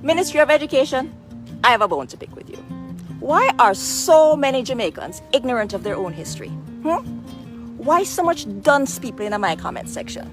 Ministry of Education, I have a bone to pick with you. Why are so many Jamaicans ignorant of their own history? Why so much dunce people in my comment section?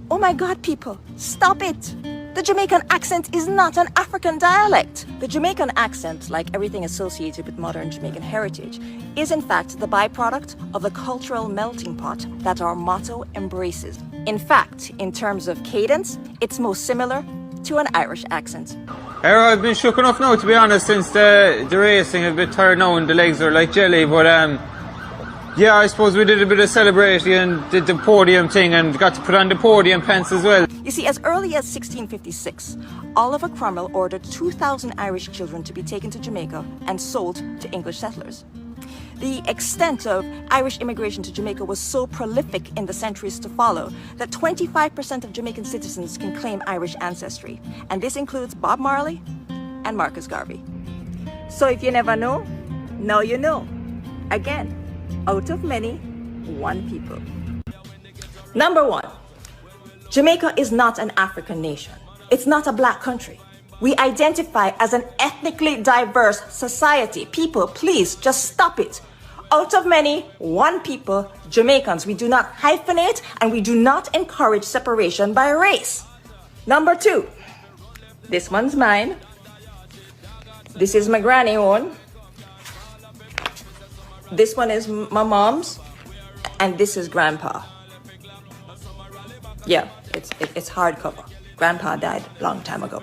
Oh my God, people, stop it. The Jamaican accent is not an African dialect. The Jamaican accent, like everything associated with modern Jamaican heritage, is in fact the byproduct of the cultural melting pot that our motto embraces. In fact, in terms of cadence, it's most similar to an Irish accent. I've been shook enough now, to be honest, since the racing. A bit tired now and the legs are like jelly, but yeah, I suppose we did a bit of celebrating and did the podium thing and got to put on the podium pants as well. You see, as early as 1656, Oliver Cromwell ordered 2,000 Irish children to be taken to Jamaica and sold to English settlers. The extent of Irish immigration to Jamaica was so prolific in the centuries to follow that 25% of Jamaican citizens can claim Irish ancestry. And this includes Bob Marley and Marcus Garvey. So if you never know, now you know. Again, out of many, one people. Number one, Jamaica is not an African nation. It's not a black country. We identify as an ethnically diverse society. People, please just stop it. Out of many, one people, Jamaicans. We do not hyphenate and we do not encourage separation by race. Number two, this one's mine. This is my granny one. This one is my mom's, and this is grandpa. Yeah, it's hardcover. Grandpa died a long time ago.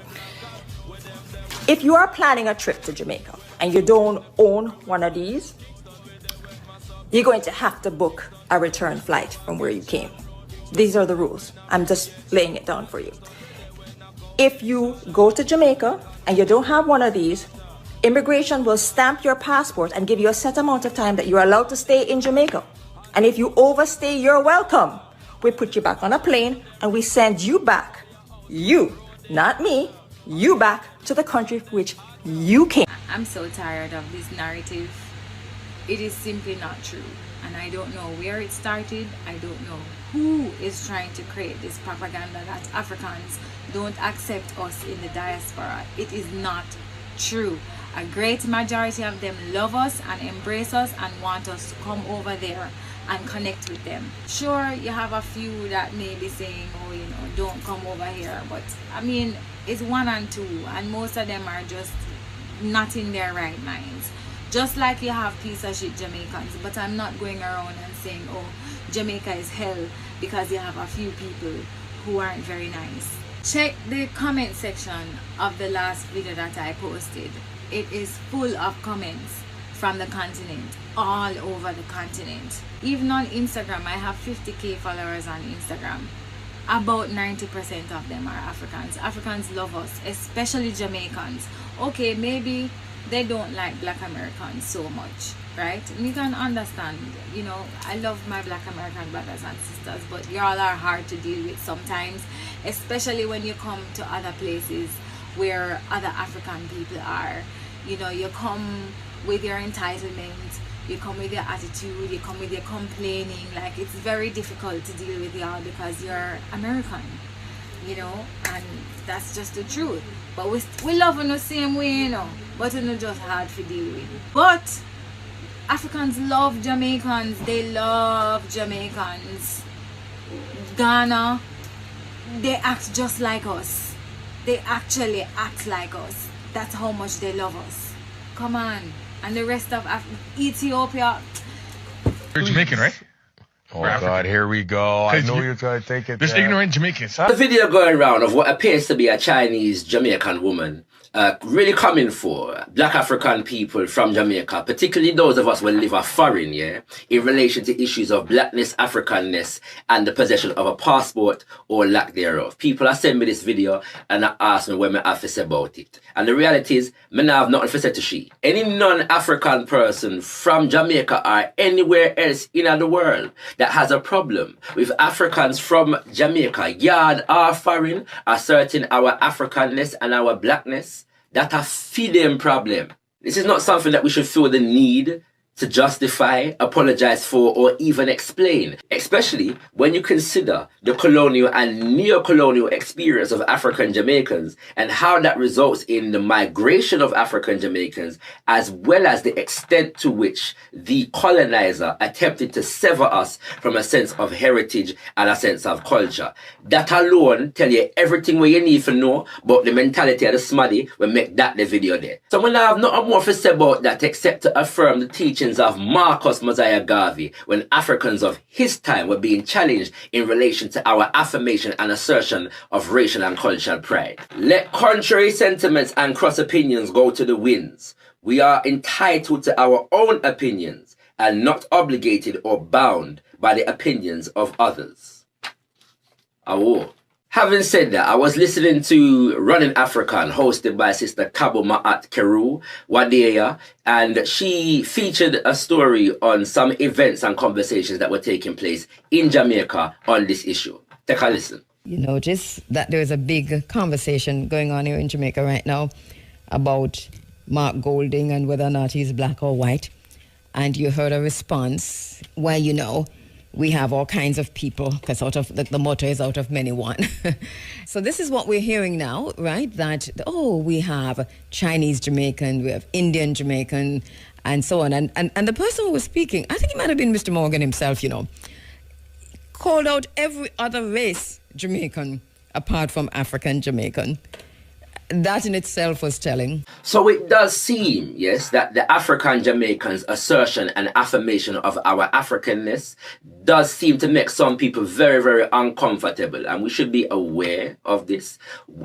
If you are planning a trip to Jamaica and you don't own one of these, you're going to have to book a return flight from where you came. These are the rules. I'm just laying it down for you. If you go to Jamaica and you don't have one of these, immigration will stamp your passport and give you a set amount of time that you're allowed to stay in Jamaica. And if you overstay your welcome, we put you back on a plane and we send you back. You, not me, you back to the country for which you came. I'm so tired of this narrative. It is simply not true. And I don't know where it started. I don't know who is trying to create this propaganda that Africans don't accept us in the diaspora. It is not true. A great majority of them love us and embrace us and want us to come over there and connect with them. Sure, you have a few that may be saying, oh, you know, don't come over here. But I mean, it's one and two, and most of them are just not in their right minds. Just like you have piece of shit Jamaicans, but I'm not going around and saying, oh, Jamaica is hell because you have a few people who aren't very nice. Check the comment section of the last video that I posted. It is full of comments from the continent, all over the continent. Even on Instagram, I have 50k followers on Instagram. About 90% of them are Africans. Africans love us, especially Jamaicans. Okay, maybe they don't like Black Americans so much, right? And you can understand, you know, I love my Black American brothers and sisters, but y'all are hard to deal with sometimes, especially when you come to other places where other African people are. You know, you come with your entitlement, you come with your attitude, you come with your complaining. Like, it's very difficult to deal with y'all because you're American, you know, and that's just the truth. But we love in the same way, you know, but it's not just hard to deal with. But Africans love Jamaicans. They love Jamaicans. Ghana, they act just like us. They actually act like us. That's how much they love us. Come on. And the rest of Ethiopia. You're Jamaican, right? Oh God, here we go. I know you're trying to take it. There's ignorant Jamaicans. Huh? The video going around of what appears to be a Chinese-Jamaican woman really coming for Black African people from Jamaica, particularly those of us who live foreign, yeah, in relation to issues of blackness, Africanness, and the possession of a passport or lack thereof. People are sending me this video and ask me what I have to say about it. And the reality is, I don't have nothing to say to she. Any non-African person from Jamaica or anywhere else in the world that has a problem with Africans from Jamaica, yard or foreign, asserting our Africanness and our blackness, that a feed them problem. This is not something that we should feel the need to justify, apologize for, or even explain, especially when you consider the colonial and neo-colonial experience of African Jamaicans and how that results in the migration of African Jamaicans, as well as the extent to which the colonizer attempted to sever us from a sense of heritage and a sense of culture. That alone tell you everything what you need to know about the mentality of the smaddy will make that the video there. So I have nothing more to say about that except to affirm the teachings of Marcus Mosiah Garvey when Africans of his time were being challenged in relation to our affirmation and assertion of racial and cultural pride. Let contrary sentiments and cross opinions go to the winds. We are entitled to our own opinions and not obligated or bound by the opinions of others. Awo. Having said that, I was listening to Running African, hosted by Sister Kabo Ma'at Keru Wadeya, and she featured a story on some events and conversations that were taking place in Jamaica on this issue. Take a listen. You notice that there is a big conversation going on here in Jamaica right now about Mark Golding and whether or not he's black or white. And you heard a response where, you know, we have all kinds of people, because out of the motto is out of many one. So this is what we're hearing now, right? That, we have Chinese-Jamaican, we have Indian-Jamaican, and so on. And the person who was speaking, I think it might have been Mr. Morgan himself, you know, called out every other race Jamaican apart from African-Jamaican. That in itself was telling. So it does seem, yes, that the African Jamaicans' assertion and affirmation of our Africanness does seem to make some people very, very uncomfortable. And we should be aware of this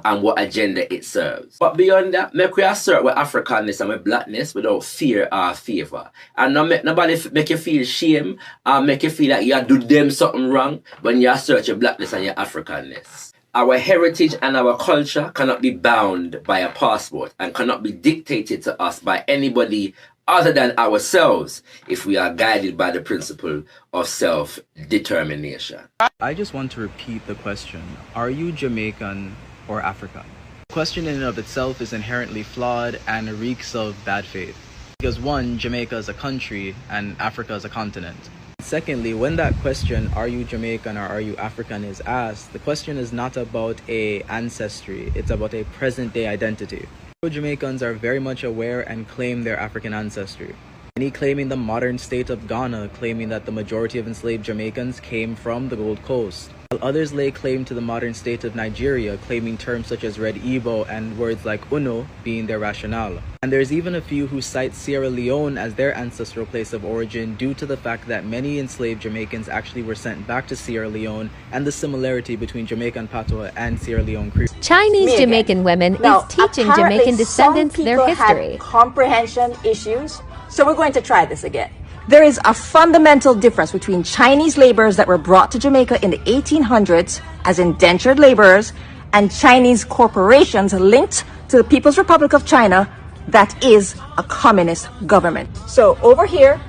and what agenda it serves. But beyond that, make we assert with Africanness and with blackness without fear or favor. And not make nobody make you feel shame or make you feel like you do them something wrong when you assert your blackness and your Africanness. Our heritage and our culture cannot be bound by a passport and cannot be dictated to us by anybody other than ourselves if we are guided by the principle of self-determination. I just want to repeat the question. Are you Jamaican or African? The question in and of itself is inherently flawed and reeks of bad faith. Because one, Jamaica is a country and Africa is a continent. Secondly, when that question, are you Jamaican or are you African, is asked, the question is not about a ancestry, it's about a present-day identity. Jamaicans are very much aware and claim their African ancestry. Many claiming the modern state of Ghana, claiming that the majority of enslaved Jamaicans came from the Gold Coast. While others lay claim to the modern state of Nigeria, claiming terms such as Red Igbo and words like Uno being their rationale. And there's even a few who cite Sierra Leone as their ancestral place of origin due to the fact that many enslaved Jamaicans actually were sent back to Sierra Leone and the similarity between Jamaican Patois and Sierra Leone Creole. Chinese-Jamaican women is teaching Jamaican descendants their history. Had comprehension issues, so we're going to try this again. There is a fundamental difference between Chinese laborers that were brought to Jamaica in the 1800s as indentured laborers and Chinese corporations linked to the People's Republic of China that is a communist government. So over here,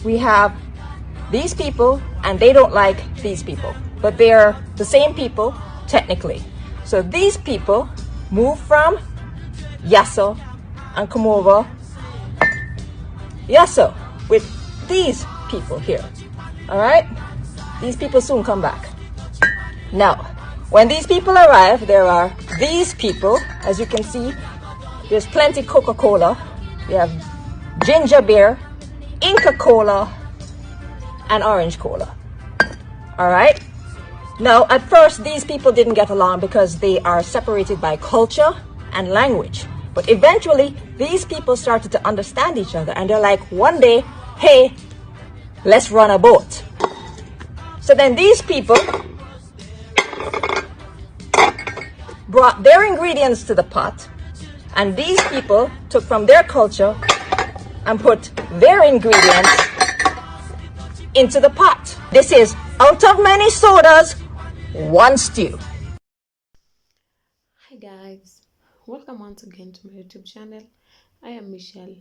we have these people and they don't like these people, but they're the same people technically. So these people move from Yasso and come over Yasso with these people here. All right, these people soon come back. Now when these people arrive, there are these people. As you can see, there's plenty Coca-Cola, we have ginger beer, Inca Cola, and orange cola. All right, now at first these people didn't get along because they are separated by culture and language, but eventually these people started to understand each other and they're like, one day, hey, let's run a boat. So then these people brought their ingredients to the pot, and these people took from their culture and put their ingredients into the pot. This is out of many sodas, one stew. Hi guys, welcome once again to my YouTube channel. I am Michelle,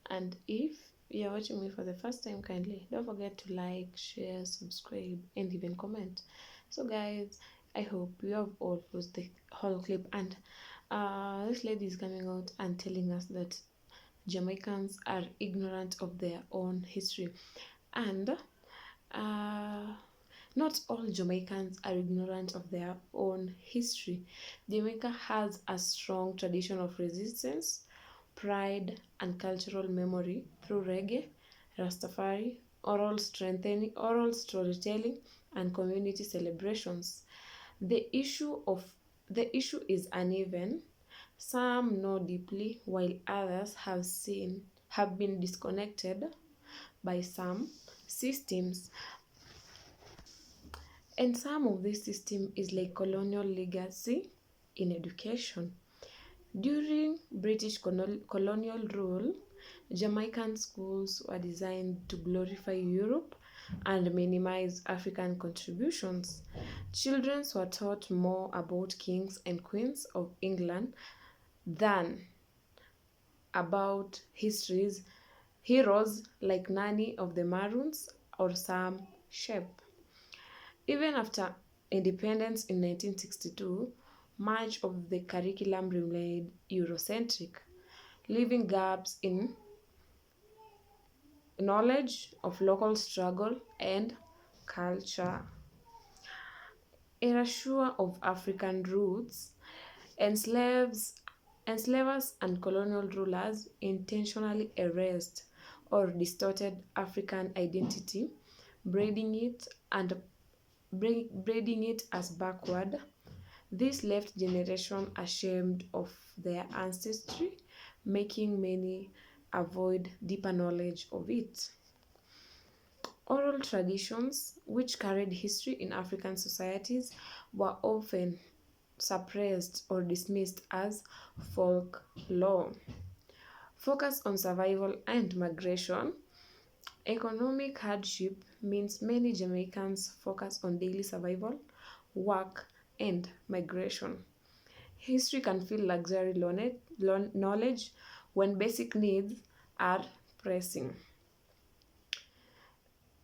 and if you're watching me for the first time, kindly don't forget to like, share, subscribe, and even comment. So guys, I hope you have all watched the whole clip, and this lady is coming out and telling us that Jamaicans are ignorant of their own history. And not all Jamaicans are ignorant of their own history. Jamaica has a strong tradition of resistance, pride, and cultural memory through reggae, Rastafari, oral storytelling, and community celebrations. The issue is uneven. Some know deeply, while others have been disconnected by some systems. And some of this system is like colonial legacy in education. During British colonial rule, Jamaican schools were designed to glorify Europe and minimize African contributions. Children were taught more about kings and queens of England than about heroes like Nani of the Maroons or Sam Shep. Even after independence in 1962, much of the curriculum remained Eurocentric, leaving gaps in knowledge of local struggle and culture. Erasure of African roots, enslavers and colonial rulers intentionally erased or distorted African identity, braiding it and braiding it as backward. This left generation ashamed of their ancestry, making many avoid deeper knowledge of it. Oral traditions, which carried history in African societies, were often suppressed or dismissed as folklore. Focus on survival and migration. Economic hardship means many Jamaicans focus on daily survival, work, and migration. History can feel luxury knowledge when basic needs are pressing.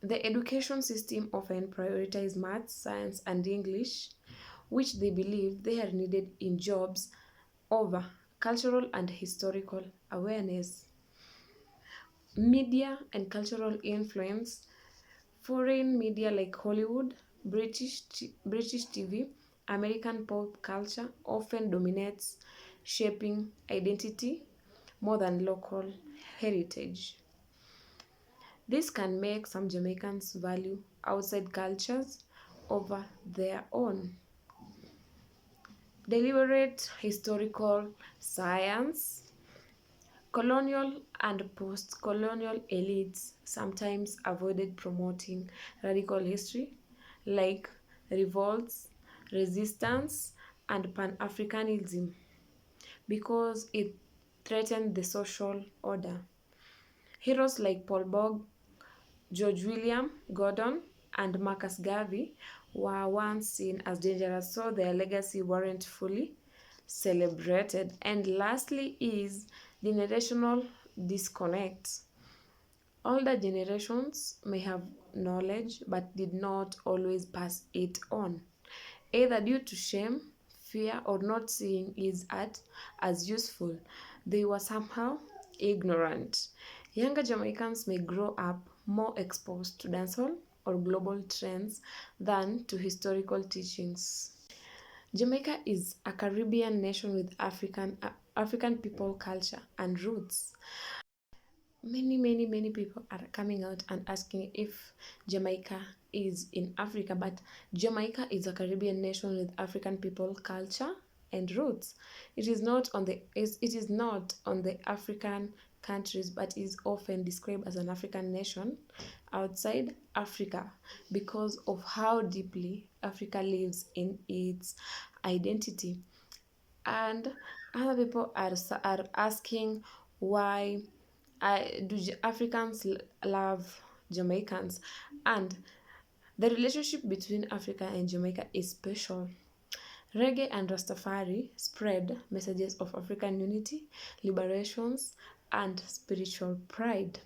The education system often prioritizes maths, science, and English, which they believe they are needed in jobs over cultural and historical awareness. Media and cultural influence. Foreign media like Hollywood, British TV, American pop culture often dominates, shaping identity more than local heritage. This can make some Jamaicans value outside cultures over their own. Deliberate historical science. Colonial and post-colonial elites sometimes avoided promoting radical history like revolts, resistance, and Pan-Africanism because it threatened the social order. Heroes like Paul Bog, George William Gordon, and Marcus Garvey were once seen as dangerous, so their legacy weren't fully celebrated. And lastly is generational disconnect. Older generations may have knowledge but did not always pass it on, either due to shame, fear, or not seeing it as useful. They were somehow ignorant. Younger Jamaicans may grow up more exposed to dancehall or global trends than to historical teachings. Jamaica is a Caribbean nation with African people culture and roots. Many people are coming out and asking if Jamaica is in Africa, but Jamaica is a Caribbean nation with African people culture and roots. It is not on the African countries, but is often described as an African nation outside Africa because of how deeply Africa lives in its identity. And other people are asking why Africans love Jamaicans, and the relationship between Africa and Jamaica is special. Reggae and Rastafari spread messages of African unity, liberations, and spiritual pride.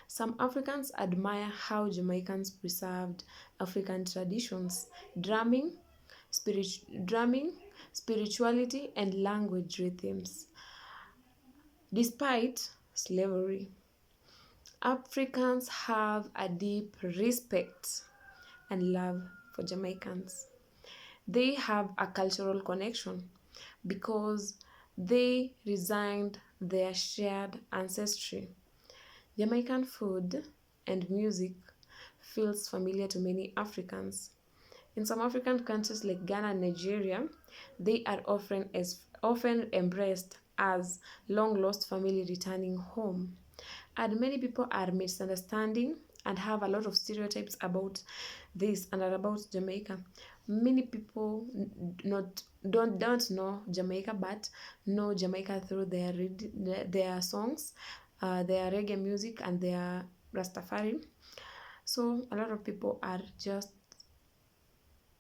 Some Africans admire how Jamaicans preserved African traditions, drumming, spirituality, and language rhythms. Despite slavery. Africans have a deep respect and love for Jamaicans. They have a cultural connection because they resigned their shared ancestry. Jamaican food and music feels familiar to many Africans. In some African countries like Ghana and Nigeria, they are often embraced as long lost family returning home. And many people are misunderstanding and have a lot of stereotypes about this and about Jamaica. Many people not don't know Jamaica, but know Jamaica through their songs, their reggae music, and their Rastafari. So a lot of people are just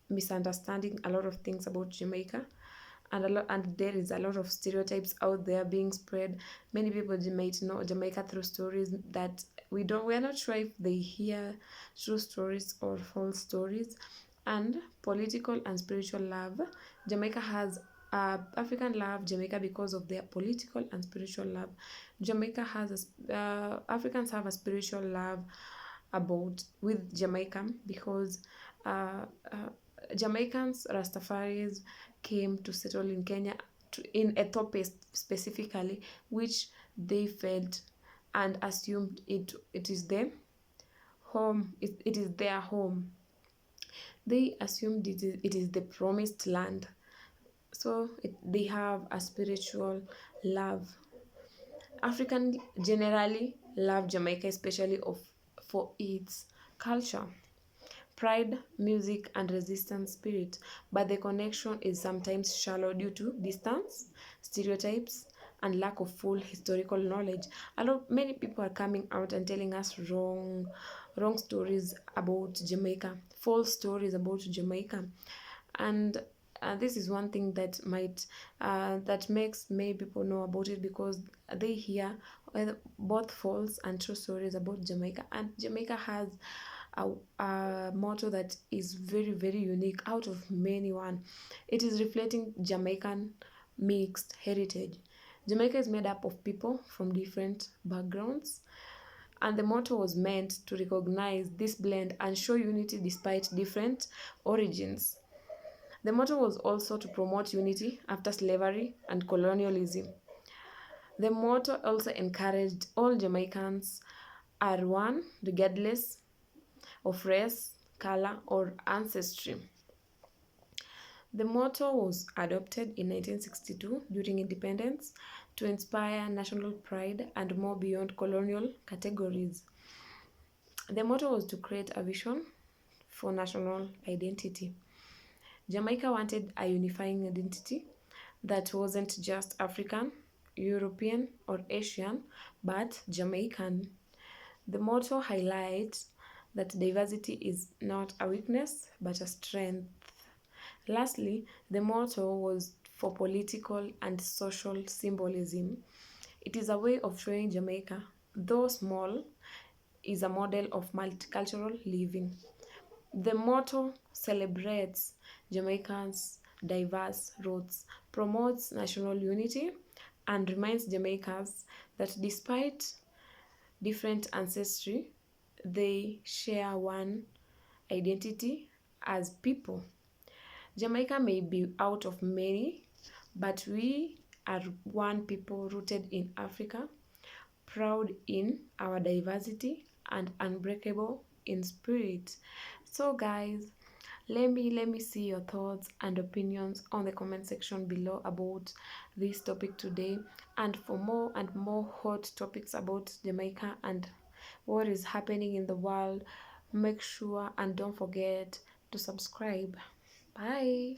misunderstanding a lot of things about Jamaica, and there is a lot of stereotypes out there being spread. Many people might know Jamaica through stories that we're not sure if they hear true stories or false stories. And political and spiritual love. Jamaica has African love Jamaica because of their political and spiritual love. Africans have a spiritual love about with Jamaica because uh, uh, Jamaicans, Rastafaris, came to settle in Kenya, in Ethiopia specifically, which they felt and assumed it is their home. It is their home. They assumed it is the promised land. So they have a spiritual love. African generally love Jamaica, especially for its culture, pride, music, and resistance spirit, but the connection is sometimes shallow due to distance, stereotypes, and lack of full historical knowledge. Many people are coming out and telling us wrong stories about Jamaica, false stories about Jamaica, and this is one thing that makes many people know about it, because they hear both false and true stories about Jamaica. And Jamaica has a motto that is very, very unique out of many one. It is reflecting Jamaican mixed heritage. Jamaica is made up of people from different backgrounds, and the motto was meant to recognize this blend and show unity despite different origins. The motto was also to promote unity after slavery and colonialism. The motto also encouraged all Jamaicans are one regardless of race, color, or ancestry. The motto was adopted in 1962 during independence to inspire national pride and more beyond colonial categories. The motto was to create a vision for national identity. Jamaica wanted a unifying identity that wasn't just African, European, or Asian, but Jamaican. The motto highlights that diversity is not a weakness but a strength. Lastly, the motto was for political and social symbolism. It is a way of showing Jamaica, though small, is a model of multicultural living. The motto celebrates Jamaicans' diverse roots, promotes national unity, and reminds Jamaicans that despite different ancestry, they share one identity as people. Jamaica may be out of many, but we are one people rooted in Africa, proud in our diversity and unbreakable in spirit. So guys, let me see your thoughts and opinions on the comment section below about this topic today. And for more and more hot topics about Jamaica and what is happening in the world, make sure and don't forget to subscribe. Bye.